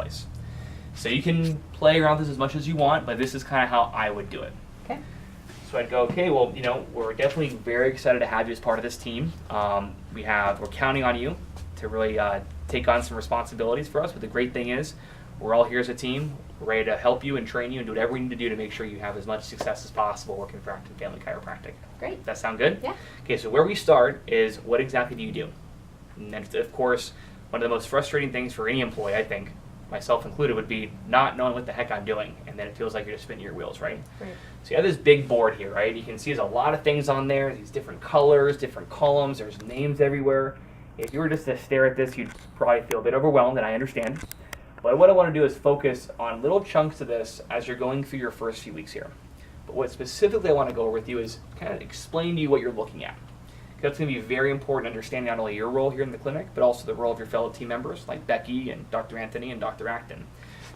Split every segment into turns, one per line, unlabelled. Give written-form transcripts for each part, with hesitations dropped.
place. So you can play around with this as much as you want, but this is kind of how I would do it.
Okay.
So I'd go, okay, well, we're definitely very excited to have you as part of this team. We're counting on you to really take on some responsibilities for us, but the great thing is we're all here as a team. We're ready to help you and train you and do whatever we need to do to make sure you have as much success as possible working for Acton Family Chiropractic.
Great.
That sound good?
Yeah.
Okay, so where we start is what exactly do you do? And then, of course, one of the most frustrating things for any employee, I think, myself included, would be not knowing what the heck I'm doing, and then it feels like you're just spinning your wheels, right?
Right.
So you have this big board here, right? You can see there's a lot of things on there, these different colors, different columns, there's names everywhere. If you were just to stare at this, you'd probably feel a bit overwhelmed, and I understand. But what I want to do is focus on little chunks of this as you're going through your first few weeks here. But what specifically I want to go over with you is kind of explain to you what you're looking at. Because it's going to be very important understanding not only your role here in the clinic, but also the role of your fellow team members like Becky and Dr. Anthony and Dr. Acton.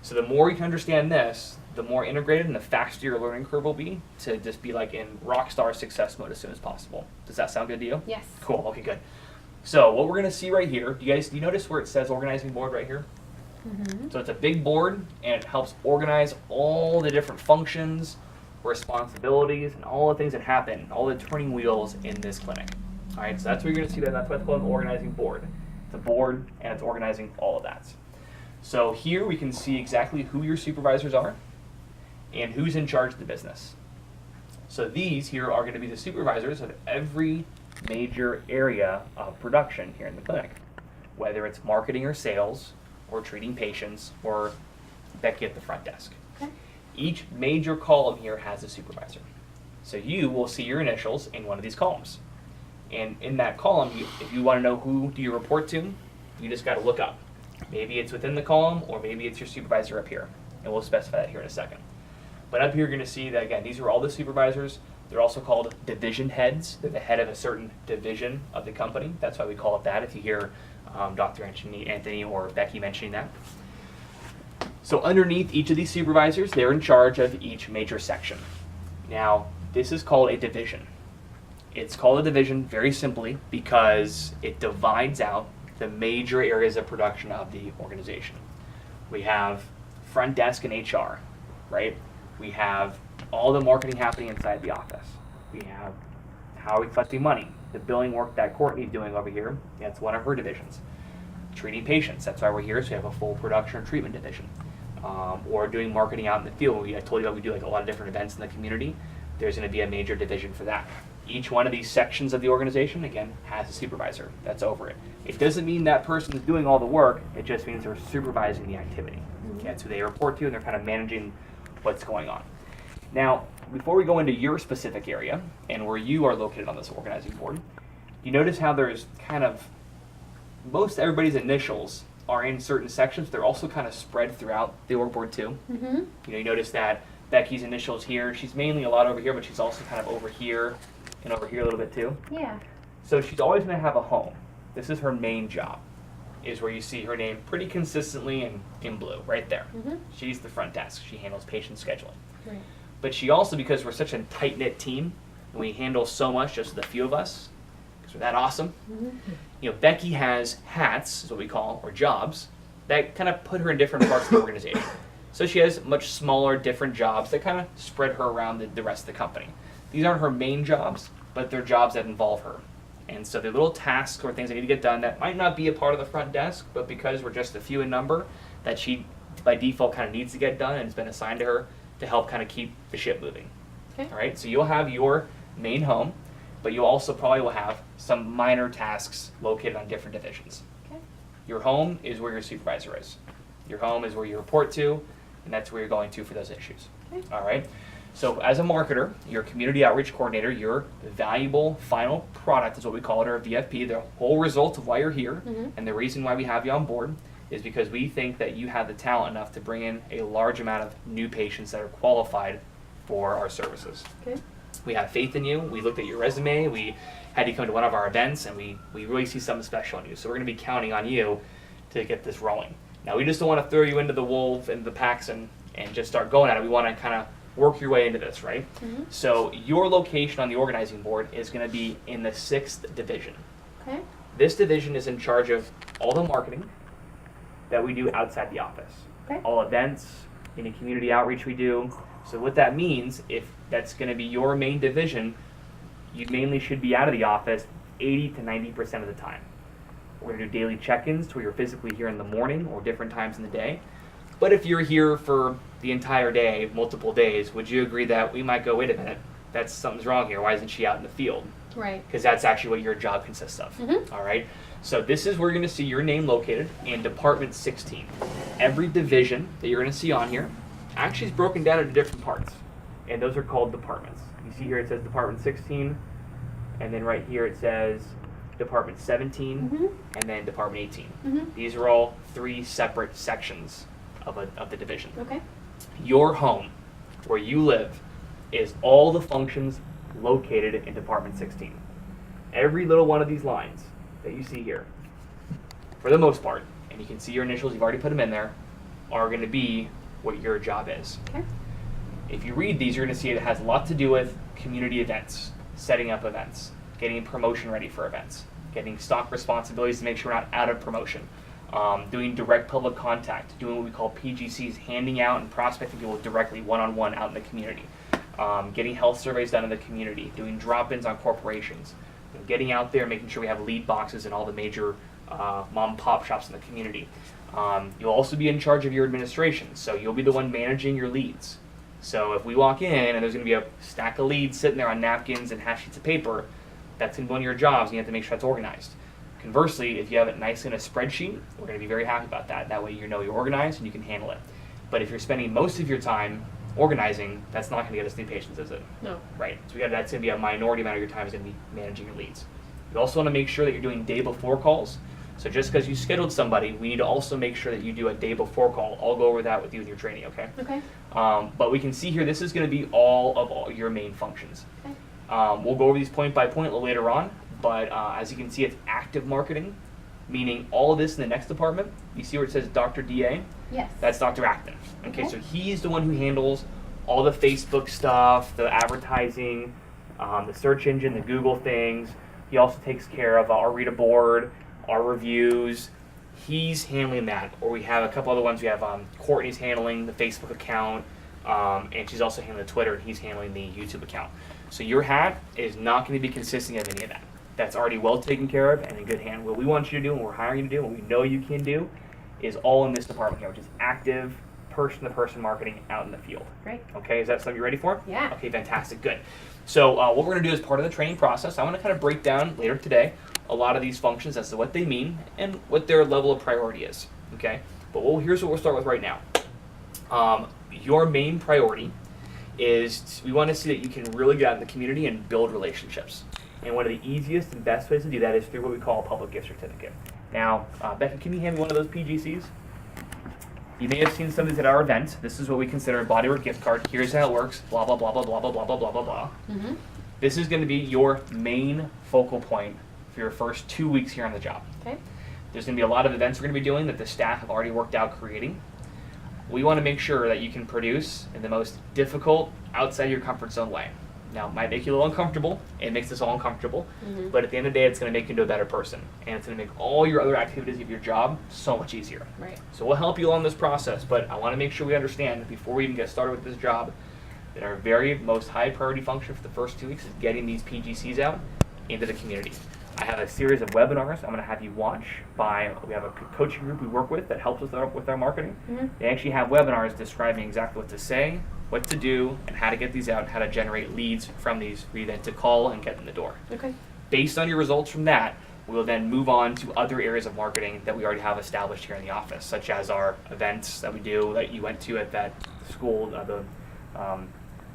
So the more you can understand this, the more integrated and the faster your learning curve will be to just be like in rock star success mode as soon as possible. Does that sound good to you?
Yes.
Cool, okay, good. So what we're going to see right here, do you notice where it says organizing board right here?
Mm-hmm.
So it's a big board, and it helps organize all the different functions, responsibilities, and all the things that happen, all the turning wheels in this clinic. All right, so that's what you're going to see there. That's why it's called an organizing board. It's a board, and it's organizing all of that. So here we can see exactly who your supervisors are and who's in charge of the business. So these here are going to be the supervisors of every major area of production here in the clinic, whether it's marketing or sales, or treating patients, or Becky at the front desk.
Okay.
Each major column here has a supervisor. So you will see your initials in one of these columns. And in that column, if you want to know who do you report to, you just got to look up. Maybe it's within the column, or maybe it's your supervisor up here. And we'll specify that here in a second. But up here you're going to see that, again, these are all the supervisors. They're also called division heads. They're the head of a certain division of the company. That's why we call it that, if you hear Dr. Anthony or Becky mentioning that. So underneath each of these supervisors, they're in charge of each major section. Now, this is called a division. It's called a division very simply because it divides out the major areas of production of the organization. We have front desk and HR, right? We have all the marketing happening inside the office. We have how are we collecting money, the billing work that Courtney's doing over here. That's one of her divisions. Treating patients, that's why we're here, so we have a full production and treatment division. Or doing marketing out in the field. I told you about we do like a lot of different events in the community. There's going to be a major division for that. Each one of these sections of the organization, again, has a supervisor that's over it. It doesn't mean that person is doing all the work, it just means they're supervising the activity. Mm-hmm. That's who they report to, and they're kind of managing what's going on. Now, before we go into your specific area and where you are located on this organizing board, you notice how there's kind of most everybody's initials are in certain sections. They're also kind of spread throughout the org board too. Mm-hmm. You notice that Becky's initials here. She's mainly a lot over here, but she's also kind of over here and over here a little bit too.
Yeah.
So she's always going to have a home. This is her main job, is where you see her name pretty consistently in blue, right there. Mm-hmm. She's the front desk. She handles patient scheduling. Right. But she also, because we're such a tight-knit team, and we handle so much just with a few of us, because we're that awesome, mm-hmm. Becky has hats, is what we call, or jobs, that kind of put her in different parts of the organization. So she has much smaller, different jobs that kind of spread her around the rest of the company. These aren't her main jobs, but they're jobs that involve her. And so they're little tasks or things that need to get done that might not be a part of the front desk, but because we're just a few in number, that she, by default, kind of needs to get done, and it's been assigned to her to help kind of keep the ship moving. Okay. All right, so you'll have your main home, but you also probably will have some minor tasks located on different divisions. Okay. Your home is where your supervisor is. Your home is where you report to, and that's where you're going to for those issues. Okay. All right. So as a marketer, your community outreach coordinator, your valuable final product is what we call it, or VFP, the whole result of why you're here, mm-hmm. and the reason why we have you on board is because we think that you have the talent enough to bring in a large amount of new patients that are qualified for our services. Okay. We have faith in you. We looked at your resume. We had you come to one of our events, and we really see something special in you. So we're going to be counting on you to get this rolling. Now, we just don't want to throw you into the wolves and the packs and just start going at it. We want to kind of work your way into this, right? Mm-hmm. So your location on the organizing board is going to be in the 6th division. Okay. This division is in charge of all the marketing that we do outside the office.
Okay.
all events, any community outreach we do. So what that means, if that's going to be your main division, you mainly should be out of the office 80 to 90% of the time. We're going to do daily check-ins to where you're physically here in the morning or different times in the day. But if you're here for the entire day, multiple days, would you agree that we might go, wait a minute, something's wrong here. Why isn't she out in the field?
Right.
Because that's actually what your job consists of.
Mm-hmm.
All right. So this is where you're going to see your name located in Department 16. Every division that you're going to see on here actually is broken down into different parts, and those are called departments. You see here it says Department 16, and then right here it says Department 17,
Mm-hmm.
and then Department 18.
Mm-hmm.
These are all 3 separate sections of the division.
Okay.
Your home, where you live, is all the functions located in Department 16. Every little one of these lines that you see here, for the most part, and you can see your initials, you've already put them in there, are going to be what your job is.
Okay.
If you read these, you're going to see it has a lot to do with community events, setting up events, getting promotion ready for events, getting stock responsibilities to make sure we're not out of promotion, doing direct public contact, doing what we call PGCs, handing out and prospecting people directly one-on-one out in the community, getting health surveys done in the community, doing drop-ins on corporations, getting out there, making sure we have lead boxes in all the major mom and pop shops in the community. You'll also be in charge of your administration, so you'll be the one managing your leads. So if we walk in and there's going to be a stack of leads sitting there on napkins and half sheets of paper, that's going to be one of your jobs, and you have to make sure that's organized. Conversely, if you have it nice in a spreadsheet, we're going to be very happy about that. That way you know you're organized and you can handle it. But if you're spending most of your time organizing, that's not going to get us new patients, is it?
No.
Right. So that's going to be a minority amount of your time is going to be managing your leads. You also want to make sure that you're doing day before calls. So just because you scheduled somebody, we need to also make sure that you do a day before call. I'll go over that with you in your training, okay?
Okay.
But we can see here, this is going to be all your main functions.
Okay.
We'll go over these point by point a little later on, but as you can see, it's active marketing, meaning all of this in the next department. You see where it says Dr. DA?
Yes.
That's Dr. Acton. Okay,
Okay.
so he's the one who handles all the Facebook stuff, the advertising, the search engine, the Google things. He also takes care of our reader board, our reviews. He's handling that. Or we have a couple other ones. We have Courtney's handling the Facebook account, and she's also handling the Twitter, and he's handling the YouTube account. So your hat is not going to be consisting of any of that. That's already well taken care of and in good hand. What we want you to do, and we're hiring you to do, and we know you can do, is all in this department here, which is active person-to-person marketing out in the field.
Great.
Okay, is that something you're ready for?
Yeah.
Okay, fantastic, good. So what we're going to do as part of the training process, I want to kind of break down later today a lot of these functions as to what they mean and what their level of priority is. Okay, but here's what we'll start with right now. Your main priority is we want to see that you can really get out in the community and build relationships. And one of the easiest and best ways to do that is through what we call a public gift certificate. Now, Becca, can you hand me one of those PGCs? You may have seen some of these at our event. This is what we consider a bodywork gift card. Here's how it works. Blah, blah, blah, blah, blah, blah, blah, blah, blah, blah, blah.
Mm-hmm.
This is going to be your main focal point for your first 2 weeks here on the job.
Okay.
There's going to be a lot of events we're going to be doing that the staff have already worked out creating. We want to make sure that you can produce in the most difficult, outside your comfort zone way. Now, it might make you a little uncomfortable. It makes us all uncomfortable.
Mm-hmm.
But at the end of the day, it's going to make you into a better person. And it's going to make all your other activities of your job so much easier.
Right.
So we'll help you along this process, but I want to make sure we understand before we even get started with this job that our very most high priority function for the first 2 weeks is getting these PGCs out into the community. I have a series of webinars I'm going to have you watch we have a coaching group we work with that helps us with our marketing.
Mm-hmm.
They actually have webinars describing exactly what to say, what to do, and how to get these out, and how to generate leads from these for you then to call and get in the door.
Okay.
Based on your results from that, we will then move on to other areas of marketing that we already have established here in the office, such as our events that we do that you went to at that school, what was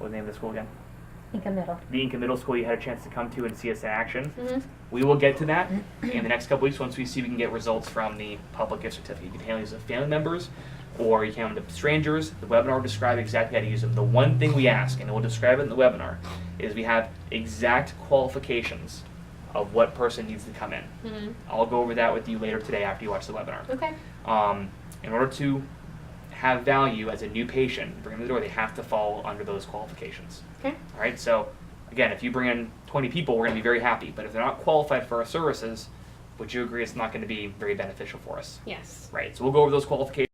the name of the school again?
Inca Middle.
The Inca Middle School you had a chance to come to and see us in action.
Mm-hmm.
We will get to that in the next couple weeks once we see we can get results from the public gift certificate. You can handle these with family members, or you can handle them to strangers. The webinar will describe exactly how to use them. The one thing we ask, and we'll describe it in the webinar, is we have exact qualifications of what person needs to come in.
Mm-hmm.
I'll go over that with you later today after you watch the webinar.
Okay.
In order to have value as a new patient, bring them to the door, they have to fall under those qualifications.
Okay.
All right, so again, if you bring in 20 people, we're going to be very happy. But if they're not qualified for our services, would you agree it's not going to be very beneficial for us?
Yes.
Right, so we'll go over those qualifications.